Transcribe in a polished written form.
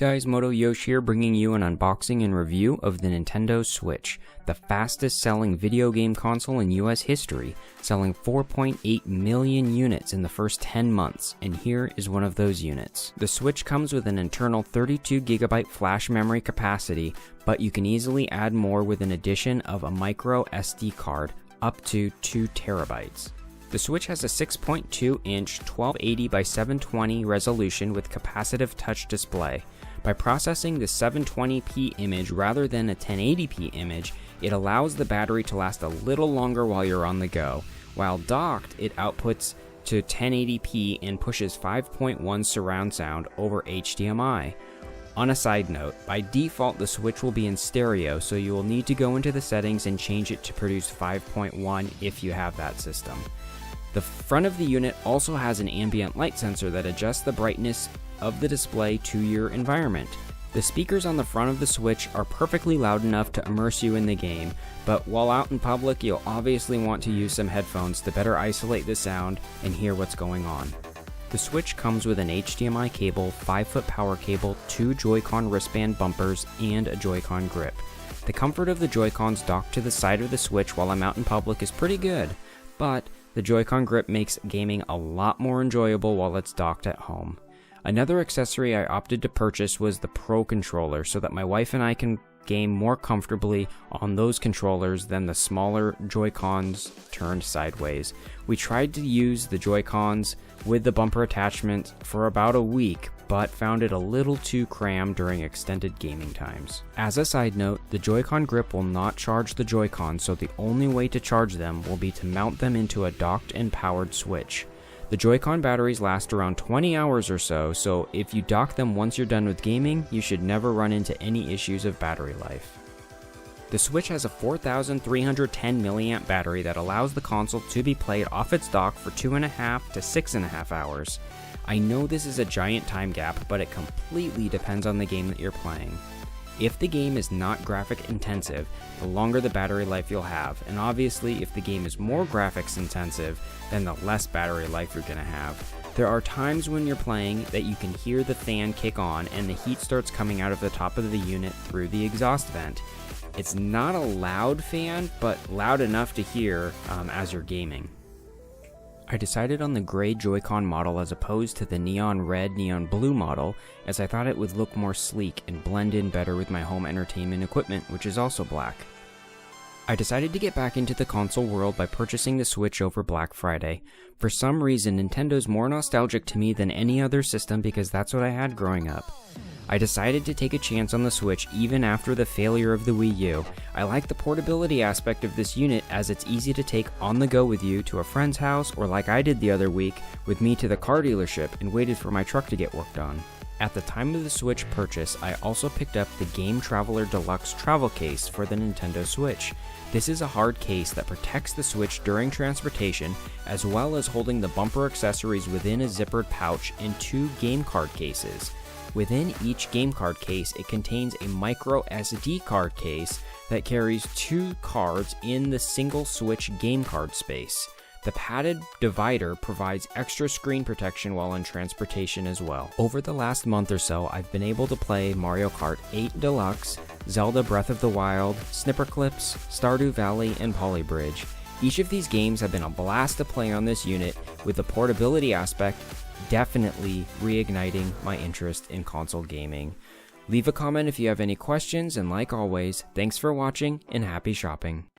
Hey guys, Moto Yosh here, bringing you an unboxing and review of the Nintendo Switch, the fastest selling video game console in US history, selling 4.8 million units in the first 10 months, and here is one of those units. The Switch comes with an internal 32GB flash memory capacity, but you can easily add more with an addition of a micro SD card, up to 2 terabytes. The Switch has a 6.2-inch 1280 by 720 resolution with capacitive touch display. By processing the 720p image rather than a 1080p image, it allows the battery to last a little longer while you're on the go. While docked, it outputs to 1080p and pushes 5.1 surround sound over HDMI. On a side note, by default the Switch will be in stereo, so you will need to go into the settings and change it to produce 5.1 if you have that system. The front of the unit also has an ambient light sensor that adjusts the brightness of the display to your environment. The speakers on the front of the Switch are perfectly loud enough to immerse you in the game, but while out in public you'll obviously want to use some headphones to better isolate the sound and hear what's going on. The Switch comes with an HDMI cable, 5-foot power cable, 2 Joy-Con wristband bumpers, and a Joy-Con grip. The comfort of the Joy-Cons docked to the side of the Switch while I'm out in public is pretty good, but the Joy-Con grip makes gaming a lot more enjoyable while it's docked at home. Another accessory I opted to purchase was the Pro controller so that my wife and I can game more comfortably on those controllers than the smaller Joy-Cons turned sideways. We tried to use the Joy-Cons with the bumper attachment for about a week, but found it a little too crammed during extended gaming times. As a side note, the Joy-Con grip will not charge the Joy-Con, so the only way to charge them will be to mount them into a docked and powered Switch. The Joy-Con batteries last around 20 hours or so if you dock them once you're done with gaming, you should never run into any issues of battery life. The Switch has a 4,310 mAh battery that allows the console to be played off its dock for 2.5 to 6.5 hours. I know this is a giant time gap, but it completely depends on the game that you're playing. If the game is not graphic intensive, the longer the battery life you'll have, and obviously if the game is more graphics intensive, then the less battery life you're going to have. There are times when you're playing that you can hear the fan kick on and the heat starts coming out of the top of the unit through the exhaust vent. It's not a loud fan, but loud enough to hear as you're gaming. I decided on the gray Joy-Con model as opposed to the neon red, neon blue model, as I thought it would look more sleek and blend in better with my home entertainment equipment, which is also black. I decided to get back into the console world by purchasing the Switch over Black Friday. For some reason, Nintendo's more nostalgic to me than any other system because that's what I had growing up. I decided to take a chance on the Switch even after the failure of the Wii U. I like the portability aspect of this unit as it's easy to take on the go with you to a friend's house, or like I did the other week, with me to the car dealership and waited for my truck to get worked on. At the time of the Switch purchase, I also picked up the Game Traveler Deluxe travel case for the Nintendo Switch. This is a hard case that protects the Switch during transportation, as well as holding the bumper accessories within a zippered pouch and 2 game card cases. Within each game card case, it contains a micro SD card case that carries 2 cards in the single Switch game card space. The padded divider provides extra screen protection while in transportation as well. Over the last month or so, I've been able to play Mario Kart 8 Deluxe, Zelda Breath of the Wild, Snipperclips, Stardew Valley, and Polybridge. Each of these games have been a blast to play on this unit, with the portability aspect definitely reigniting my interest in console gaming. Leave a comment if you have any questions, and like always, thanks for watching and happy shopping.